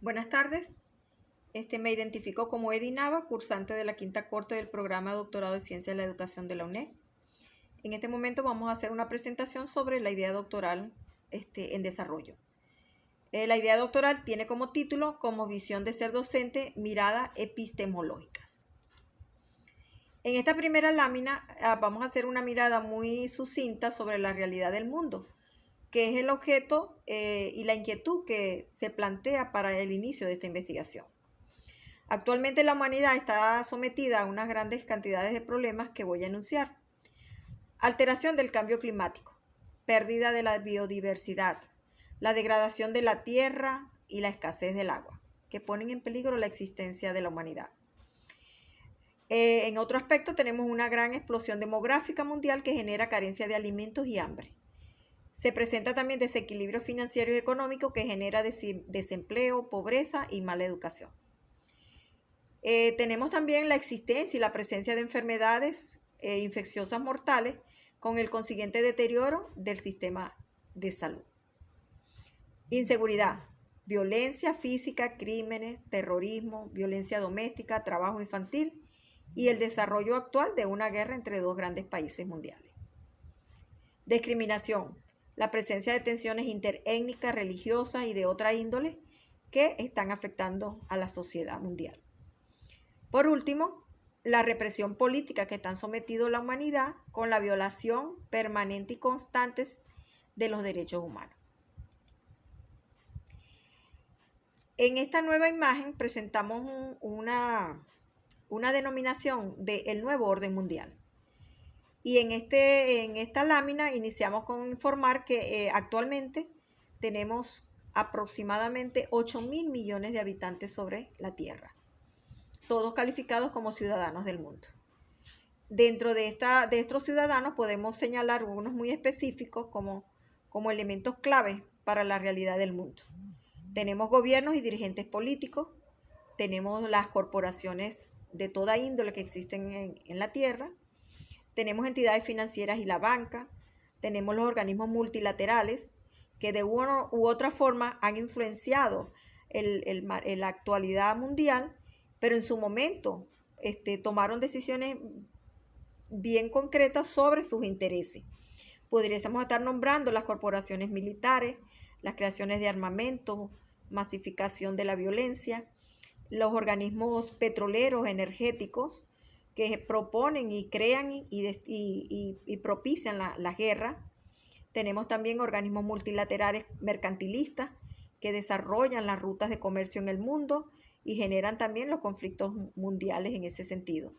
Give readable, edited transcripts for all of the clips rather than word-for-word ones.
Buenas tardes. Me identifico como Edi Nava, cursante de la quinta corte del programa de doctorado de Ciencias de la Educación de la UNED. En este momento vamos a hacer una presentación sobre la idea doctoral en desarrollo. La idea doctoral tiene como título "Como visión de ser docente, mirada epistemológicas". En esta primera lámina vamos a hacer una mirada muy sucinta sobre la realidad del mundo, que es el objeto y la inquietud que se plantea para el inicio de esta investigación. Actualmente la humanidad está sometida a unas grandes cantidades de problemas que voy a enunciar. Alteración del cambio climático, pérdida de la biodiversidad, la degradación de la tierra y la escasez del agua, que ponen en peligro la existencia de la humanidad. En otro aspecto tenemos una gran explosión demográfica mundial que genera carencia de alimentos y hambre. Se presenta también desequilibrio financiero y económico que genera desempleo, pobreza y mala educación. Tenemos también la existencia y la presencia de enfermedades infecciosas mortales con el consiguiente deterioro del sistema de salud. Inseguridad, violencia física, crímenes, terrorismo, violencia doméstica, trabajo infantil y el desarrollo actual de una guerra entre dos grandes países mundiales. Discriminación, la presencia de tensiones interétnicas, religiosas y de otra índole que están afectando a la sociedad mundial. Por último, la represión política que están sometidos la humanidad con la violación permanente y constante de los derechos humanos. En esta nueva imagen presentamos una denominación del nuevo orden mundial. Y en esta lámina iniciamos con informar que actualmente tenemos aproximadamente 8.000 millones de habitantes sobre la Tierra, todos calificados como ciudadanos del mundo. Dentro de estos ciudadanos podemos señalar algunos muy específicos como elementos clave para la realidad del mundo. Tenemos gobiernos y dirigentes políticos, tenemos las corporaciones de toda índole que existen en la Tierra, tenemos entidades financieras y la banca, tenemos los organismos multilaterales que de una u otra forma han influenciado la actualidad mundial, pero en su momento tomaron decisiones bien concretas sobre sus intereses. Podríamos estar nombrando las corporaciones militares, las creaciones de armamento, masificación de la violencia, los organismos petroleros, energéticos, que proponen y crean y propician la guerra. Tenemos también organismos multilaterales mercantilistas que desarrollan las rutas de comercio en el mundo y generan también los conflictos mundiales en ese sentido.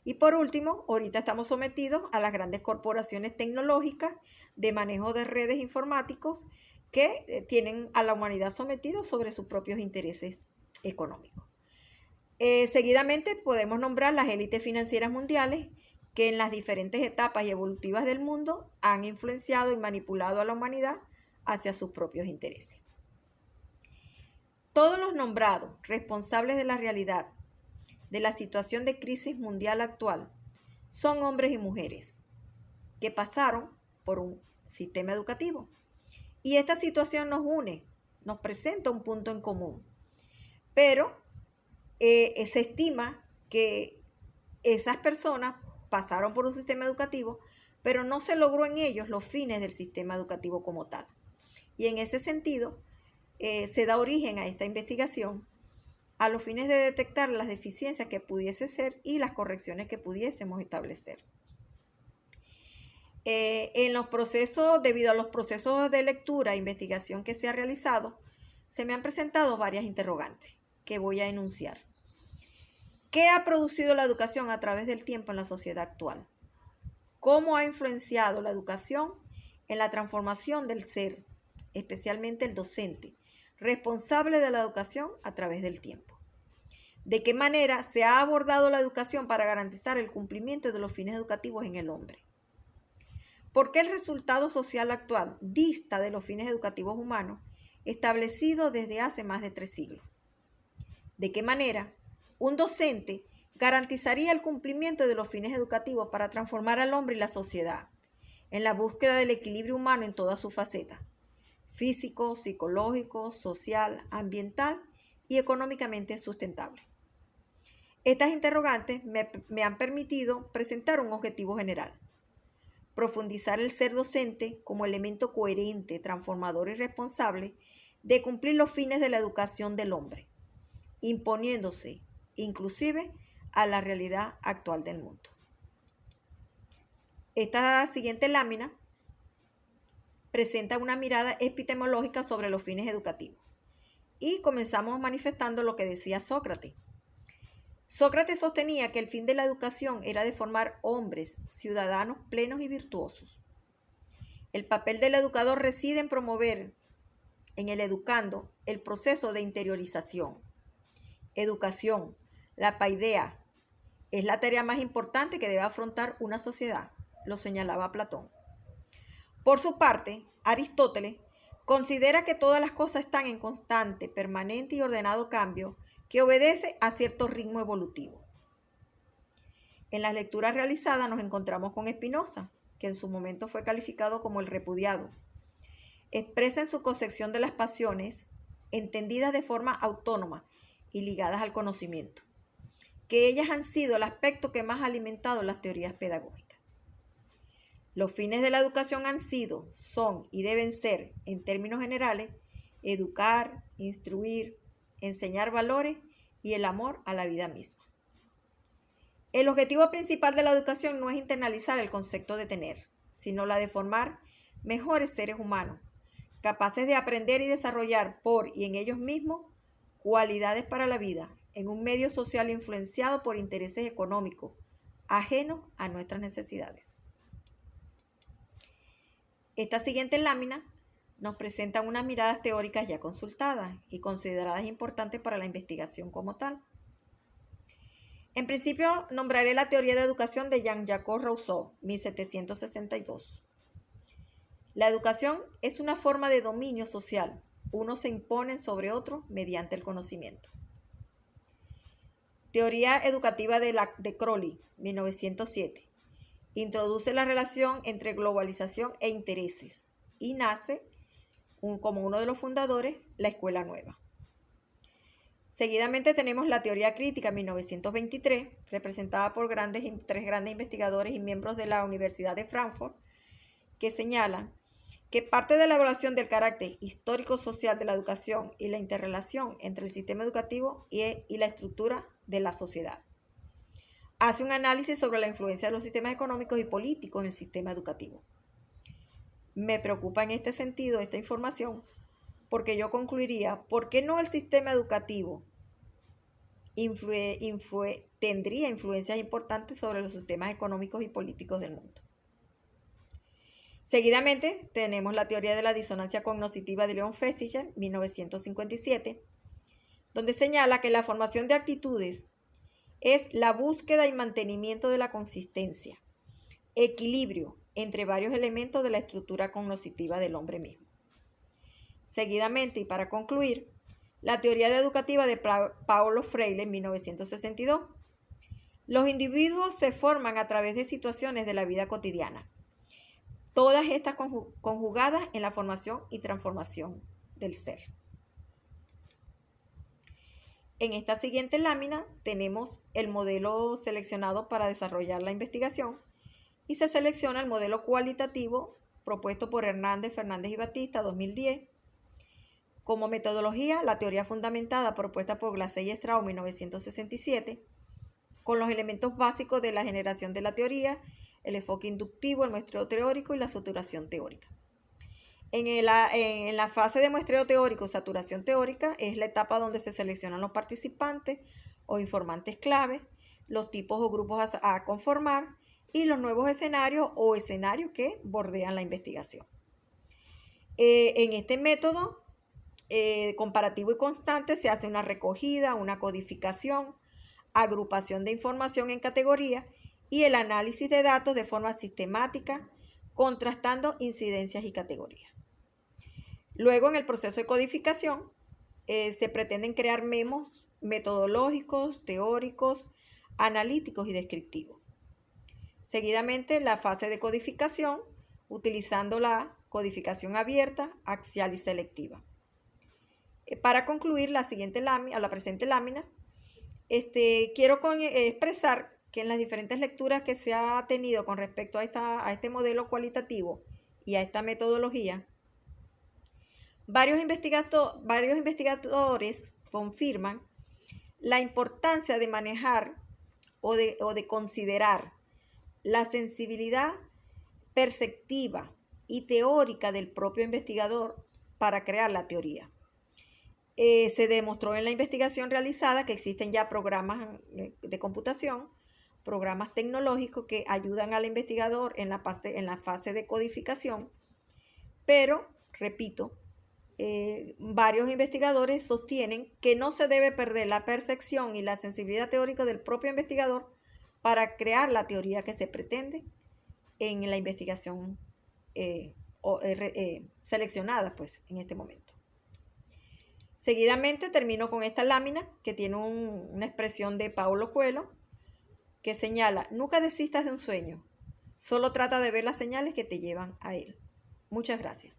Y por último, ahorita estamos sometidos a las grandes corporaciones tecnológicas de manejo de redes informáticos que tienen a la humanidad sometido sobre sus propios intereses económicos. Seguidamente podemos nombrar las élites financieras mundiales que en las diferentes etapas y evolutivas del mundo han influenciado y manipulado a la humanidad hacia sus propios intereses. Todos los nombrados responsables de la realidad de la situación de crisis mundial actual son hombres y mujeres que pasaron por un sistema educativo. Y esta situación nos une, nos presenta un punto en común. Pero se estima que esas personas pasaron por un sistema educativo, pero no se logró en ellos los fines del sistema educativo como tal. Y en ese sentido, se da origen a esta investigación a los fines de detectar las deficiencias que pudiese ser y las correcciones que pudiésemos establecer. Debido a los procesos de lectura e investigación que se ha realizado, se me han presentado varias interrogantes que voy a enunciar. ¿Qué ha producido la educación a través del tiempo en la sociedad actual? ¿Cómo ha influenciado la educación en la transformación del ser, especialmente el docente, responsable de la educación a través del tiempo? ¿De qué manera se ha abordado la educación para garantizar el cumplimiento de los fines educativos en el hombre? ¿Por qué el resultado social actual dista de los fines educativos humanos establecidos desde hace más de 3 siglos? ¿De qué manera un docente garantizaría el cumplimiento de los fines educativos para transformar al hombre y la sociedad en la búsqueda del equilibrio humano en todas sus facetas: físico, psicológico, social, ambiental y económicamente sustentable. Estas interrogantes me han permitido presentar un objetivo general: profundizar el ser docente como elemento coherente, transformador y responsable de cumplir los fines de la educación del hombre, imponiéndose inclusive a la realidad actual del mundo. Esta siguiente lámina presenta una mirada epistemológica sobre los fines educativos. Y comenzamos manifestando lo que decía Sócrates. Sócrates sostenía que el fin de la educación era de formar hombres, ciudadanos plenos y virtuosos. El papel del educador reside en promover en el educando el proceso de interiorización. Educación, la paideia, es la tarea más importante que debe afrontar una sociedad, lo señalaba Platón. Por su parte, Aristóteles considera que todas las cosas están en constante, permanente y ordenado cambio que obedece a cierto ritmo evolutivo. En las lecturas realizadas nos encontramos con Spinoza, que en su momento fue calificado como el repudiado. Expresa en su concepción de las pasiones, entendidas de forma autónoma y ligadas al conocimiento, que ellas han sido el aspecto que más ha alimentado las teorías pedagógicas. Los fines de la educación han sido, son y deben ser, en términos generales, educar, instruir, enseñar valores y el amor a la vida misma. El objetivo principal de la educación no es internalizar el concepto de tener, sino la de formar mejores seres humanos, capaces de aprender y desarrollar por y en ellos mismos cualidades para la vida, en un medio social influenciado por intereses económicos, ajenos a nuestras necesidades. Esta siguiente lámina nos presenta unas miradas teóricas ya consultadas y consideradas importantes para la investigación como tal. En principio, nombraré la teoría de educación de Jean-Jacques Rousseau, 1762. La educación es una forma de dominio social. Uno se impone sobre otro mediante el conocimiento. Teoría educativa de Crowley, 1907. Introduce la relación entre globalización e intereses y nace, como uno de los fundadores, la Escuela Nueva. Seguidamente tenemos la teoría crítica, 1923, representada por tres grandes investigadores y miembros de la Universidad de Frankfurt, que señalan que parte de la evaluación del carácter histórico-social de la educación y la interrelación entre el sistema educativo y la estructura de la sociedad. Hace un análisis sobre la influencia de los sistemas económicos y políticos en el sistema educativo. Me preocupa en este sentido esta información porque yo concluiría, ¿por qué no el sistema educativo tendría influencias importantes sobre los sistemas económicos y políticos del mundo? Seguidamente tenemos la teoría de la disonancia cognitiva de Leon Festinger, 1957, donde señala que la formación de actitudes es la búsqueda y mantenimiento de la consistencia, equilibrio entre varios elementos de la estructura cognitiva del hombre mismo. Seguidamente, y para concluir, la teoría educativa de Paulo Freire, 1962. Los individuos se forman a través de situaciones de la vida cotidiana, todas estas conjugadas en la formación y transformación del ser. En esta siguiente lámina tenemos el modelo seleccionado para desarrollar la investigación y se selecciona el modelo cualitativo propuesto por Hernández, Fernández y Batista, 2010. Como metodología, la teoría fundamentada propuesta por Glacé y Strauss, 1967, con los elementos básicos de la generación de la teoría, el enfoque inductivo, el muestreo teórico y la saturación teórica. En la fase de muestreo teórico, saturación teórica, es la etapa donde se seleccionan los participantes o informantes clave, los tipos o grupos a conformar y los nuevos escenarios o escenarios que bordean la investigación. En este método comparativo y constante se hace una recogida, una codificación, agrupación de información en categorías y el análisis de datos de forma sistemática, contrastando incidencias y categorías. Luego, en el proceso de codificación, se pretenden crear memos metodológicos, teóricos, analíticos y descriptivos. Seguidamente, la fase de codificación, utilizando la codificación abierta, axial y selectiva. Para concluir la presente lámina, quiero expresar que en las diferentes lecturas que se ha tenido con respecto a este modelo cualitativo y a esta metodología, varios investigadores confirman la importancia de manejar o de considerar la sensibilidad perceptiva y teórica del propio investigador para crear la teoría. Se demostró en la investigación realizada que existen ya programas de computación, programas tecnológicos que ayudan al investigador en la fase de codificación, pero, repito, varios investigadores sostienen que no se debe perder la percepción y la sensibilidad teórica del propio investigador para crear la teoría que se pretende en la investigación seleccionada, pues, en este momento. Seguidamente termino con esta lámina que tiene una expresión de Paulo Coelho que señala: nunca desistas de un sueño, solo trata de ver las señales que te llevan a él. Muchas gracias.